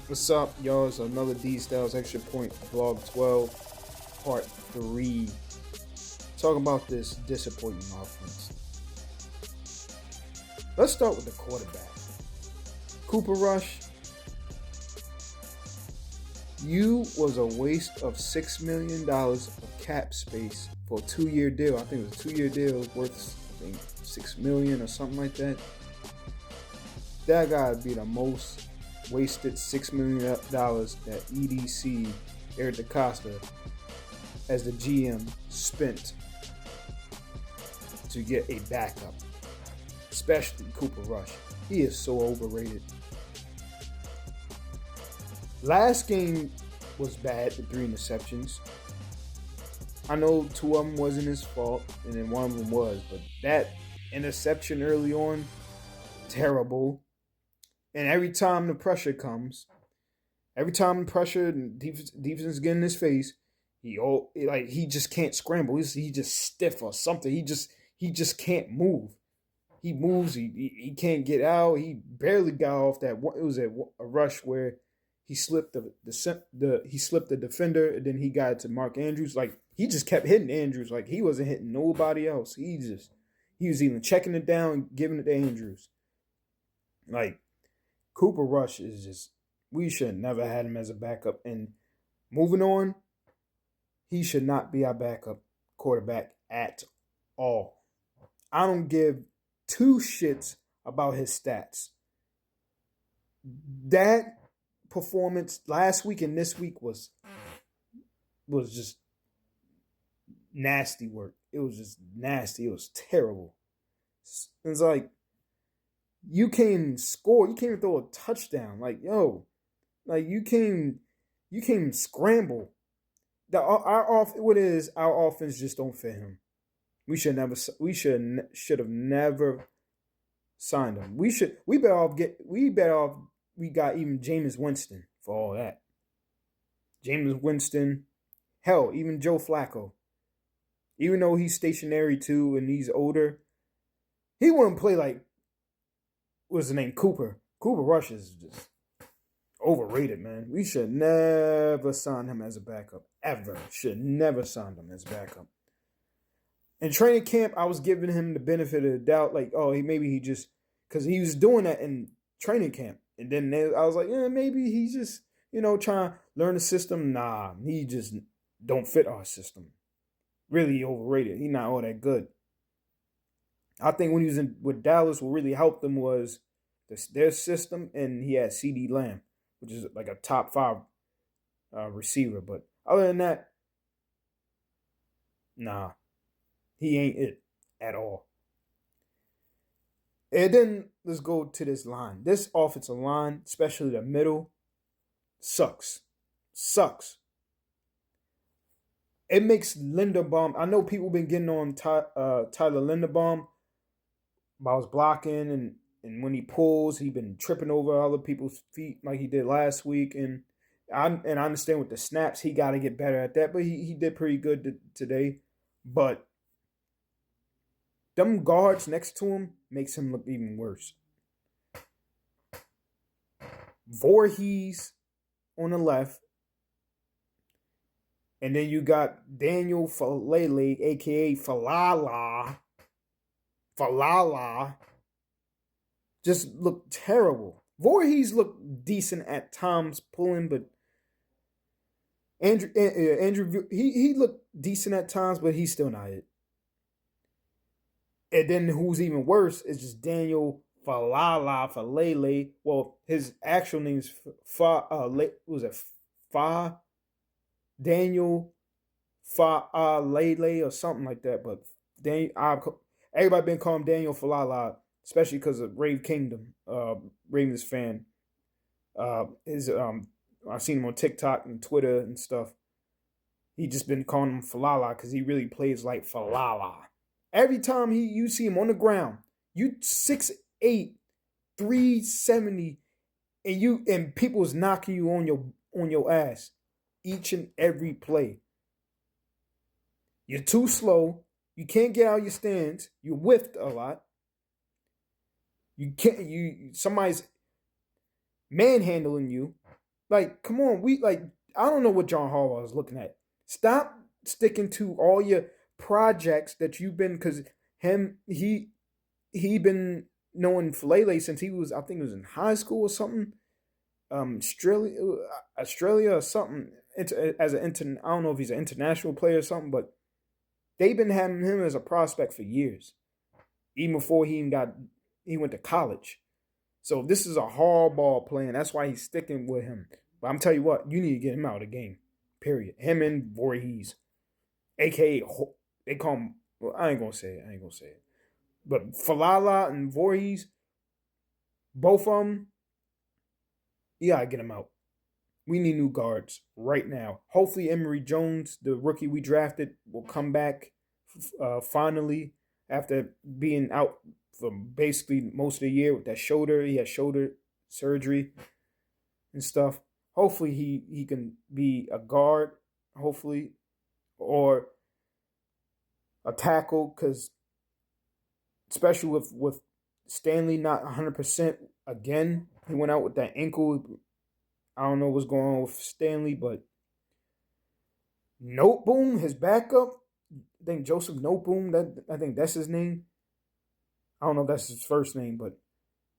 What's up, y'all? It's another D-Styles Extra Point Vlog 12, Part 3. Talking about this disappointing offense. Let's start with the quarterback. Cooper Rush, you was a waste of $6 million of cap space for a 2-year deal. I think it was a 2-year deal worth $6 million or something like that. That guy would be the most wasted $6 million that EDC, Eric DaCosta, as the GM, spent to get a backup, especially Cooper Rush. He is so overrated. Last game was bad, the 3 interceptions. I know 2 of them wasn't his fault, and then 1 of them was, but that interception early on, terrible. And every time the pressure comes, every time the pressure and defense get in his face, he just can't scramble. He just stiff or something. He just can't move. He moves. He can't get out. He barely got off that one. It was a rush where he slipped the defender, and then he got it to Mark Andrews. Like, he just kept hitting Andrews. Like, he wasn't hitting nobody else. He was even checking it down and giving it to Andrews. Like, Cooper Rush is just, we should have never had him as a backup. And moving on, he should not be our backup quarterback at all. I don't give 2 shits about his stats. That performance last week and this week was just nasty work. It was just nasty. It was terrible. It's like, you can't even score. You can't even throw a touchdown. Like, yo, like you can't even scramble. Our offense just don't fit him. We should have never signed him. We better off we got even Jameis Winston for all that. Jameis Winston, hell, even Joe Flacco. Even though he's stationary too and he's older, he wouldn't play like, what's his name? Cooper Rush is just overrated, man. We should never sign him as a backup. Ever. Should never sign him as backup. In training camp, I was giving him the benefit of the doubt. Like, oh, because he was doing that in training camp. And then I was like, yeah, maybe he's just, trying to learn the system. Nah, he just don't fit our system. Really overrated. He's not all that good. I think when he was with Dallas, what really helped them was their system, and he had CD Lamb, which is like a top 5 receiver. But other than that, nah, he ain't it at all. And then let's go to this line. This offensive line, especially the middle, sucks. It makes Linderbaum. I know people been getting on Tyler Linderbaum about his blocking, and when he pulls, he been tripping over other people's feet like he did last week. And I understand with the snaps, he got to get better at that, but he did pretty good today. But them guards next to him makes him look even worse. Voorhees on the left, and then you got Daniel Falele, a.k.a. Falala, just looked terrible. Voorhees looked decent at times pulling, but Andrew he looked decent at times, but he's still not it. And then who's even worse is just Daniel Falele. Well, his actual name is Daniel Falele or something like that. But everybody been calling him Daniel Falala, especially because of Rave Kingdom, Ravens fan. I've seen him on TikTok and Twitter and stuff. He just been calling him Falala because he really plays like Falala. Every time you see him on the ground, you 6'8", 370, and people's knocking you on your ass each and every play. You're too slow. You can't get out of your stance. You whiffed a lot. Somebody's manhandling you. Like, come on, I don't know what John Harbaugh is looking at. Stop sticking to all your projects that you've been, because he been knowing Falele since he was, I think it was in high school or something. Australia or something. I don't know if he's an international player or something, but they've been having him as a prospect for years, even before he went to college. So this is a hardball plan. That's why he's sticking with him. But I'm telling you what, you need to get him out of the game. Period. Him and Voorhees, aka they call him. Well, I ain't gonna say it. But Falala and Voorhees, both of them, you gotta get them out. We need new guards right now. Hopefully, Emory Jones, the rookie we drafted, will come back finally after being out for basically most of the year with that shoulder. He had shoulder surgery and stuff. Hopefully, he can be a guard, hopefully, or a tackle, because especially with Stanley not 100% again. He went out with that ankle. I don't know what's going on with Stanley, but Noteboom, his backup, I think Joseph Noteboom, I think that's his name. I don't know if that's his first name, but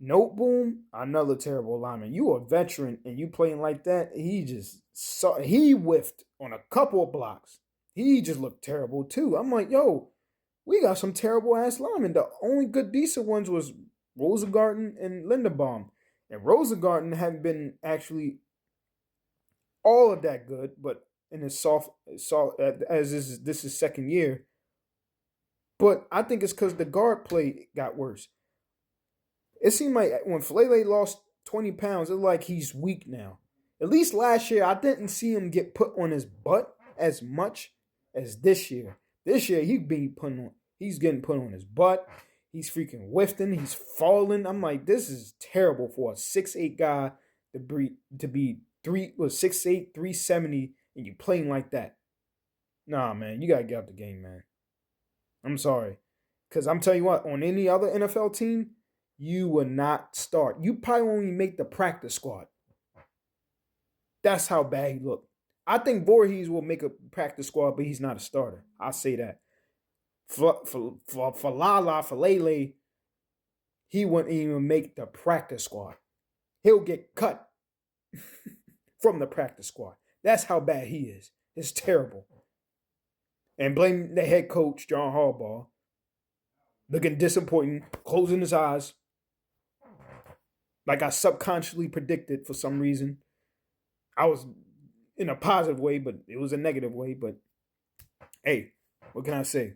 Noteboom, another terrible lineman. You a veteran and you playing like that, he whiffed on a couple of blocks. He just looked terrible too. I'm like, yo, we got some terrible ass linemen. The only good decent ones was Rosengarten and Linderbaum. And Rosengarten hadn't been actually all of that good, but in his soft as this is second year. But I think it's because the guard play got worse. It seemed like when Falele lost 20 pounds, it's like he's weak now. At least last year, I didn't see him get put on his butt as much as this year. This year, he's getting put on his butt. He's freaking whiffing. He's falling. I'm like, this is terrible for a 6'8" guy to be 6'8", 370, and you playing like that. Nah, man, you got to get out the game, man. I'm sorry. Because I'm telling you what, on any other NFL team, you will not start. You probably only make the practice squad. That's how bad he looked. I think Voorhees will make a practice squad, but he's not a starter. I'll say that. For Falele, he wouldn't even make the practice squad. He'll get cut from the practice squad. That's how bad he is. It's terrible. And blame the head coach, John Harbaugh, looking disappointing, closing his eyes, like I subconsciously predicted for some reason. I was in a positive way, but it was a negative way. But hey, what can I say?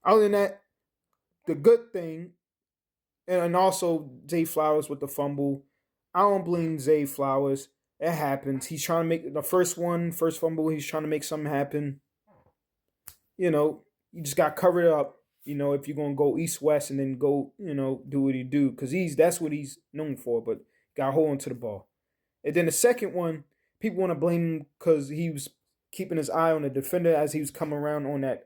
Other than that, the good thing, and also Zay Flowers with the fumble. I don't blame Zay Flowers. It happens. He's trying to make the first fumble. He's trying to make something happen. You know, you just got covered up. You know, if you're gonna go east-west and then go, do what he do, because that's what he's known for. But got a hold onto the ball. And then the second one, people want to blame him because he was keeping his eye on the defender as he was coming around on that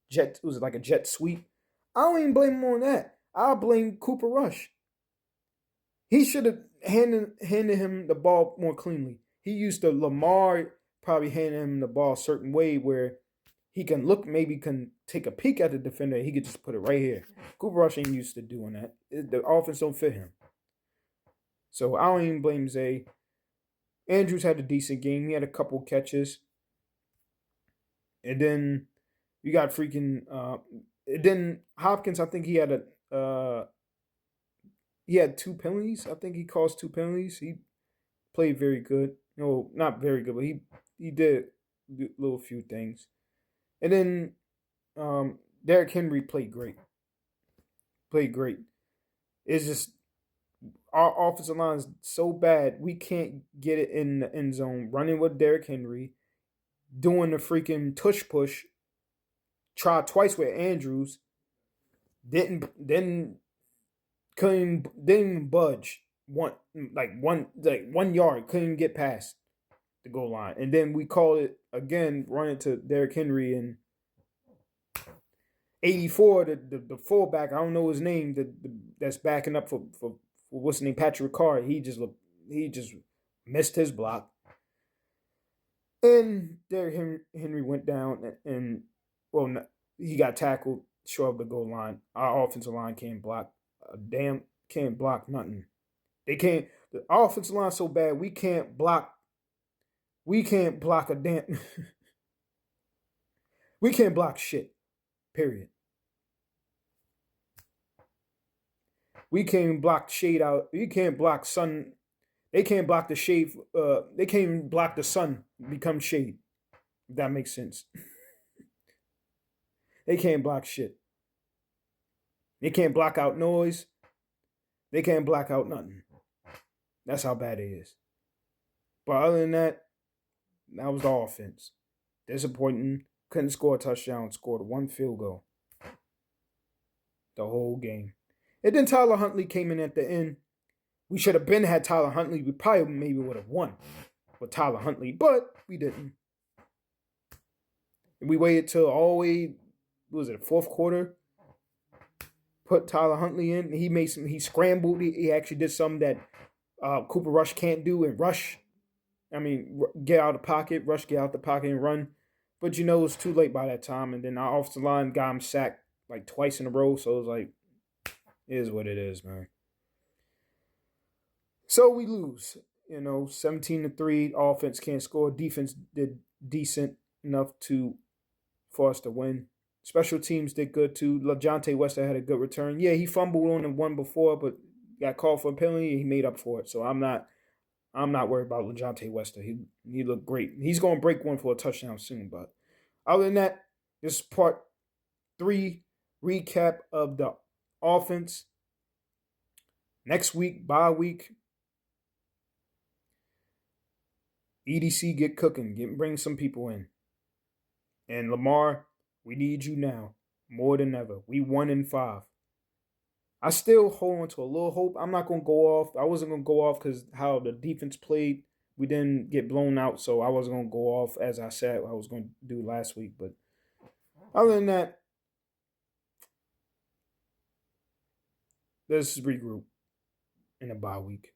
jet. Was it like a jet sweep? I don't even blame him on that. I'll blame Cooper Rush. He should have handed him the ball more cleanly. He used to Lamar probably handing him the ball a certain way where he can maybe can take a peek at the defender. He could just put it right here. Cooper Rush ain't used to doing that. The offense don't fit him. So I don't even blame Zay. Andrews had a decent game. He had a couple catches. And then you got freaking then Hopkins, I think he had he had 2 penalties. I think he caused 2 penalties. He played very good. No, not very good, but he did a little few things. And then Derrick Henry played great. It's just our offensive line is so bad, we can't get it in the end zone. Running with Derrick Henry, doing the freaking tush push. Tried twice with Andrews. Couldn't budge. One yard, couldn't get past the goal line. And then we called it again, running to Derrick Henry and 84, the fullback, I don't know his name, that's backing up for what's his name, Patrick Ricard. He just looked he just missed his block. And Derrick Henry went down and he got tackled short of the goal line. Our offensive line can't block can't block nothing. They can't. The offensive line so bad we can't block. We can't block a damn. We can't block shit. Period. We can't block shade out. We can't block sun. They can't block the shade. They can't block the sun become shade. If that makes sense. They can't block shit. They can't block out noise. They can't block out nothing. That's how bad it is. But other than that, that was the offense. Disappointing. Couldn't score a touchdown. Scored one field goal. The whole game. And then Tyler Huntley came in at the end. We should have had Tyler Huntley. We probably maybe would have won with Tyler Huntley, but we didn't. And we waited till all the way, fourth quarter? Put Tyler Huntley in. He scrambled. He actually did something that Cooper Rush can't do and rush. I mean, get out of the pocket. Rush get out the pocket and run. But it was too late by that time. And then our offensive line got him sacked like twice in a row. So it was like, it is what it is, man. So we lose. 17-3. Offense can't score. Defense did decent enough for us to win. Special teams did good too. LaJohntay Wester had a good return. Yeah, he fumbled on the one before, but got called for a penalty and he made up for it. So I'm not worried about LaJohntay Wester. He looked great. He's going to break one for a touchdown soon. But other than that, this is part 3 recap of the offense. Next week, bye week, EDC get cooking. Bring some people in. And Lamar, we need you now more than ever. We 1-5. I still hold on to a little hope. I'm not going to go off. I wasn't going to go off because how the defense played. We didn't get blown out, so I wasn't going to go off as I said I was going to do last week. But other than that, let's regroup in a bye week.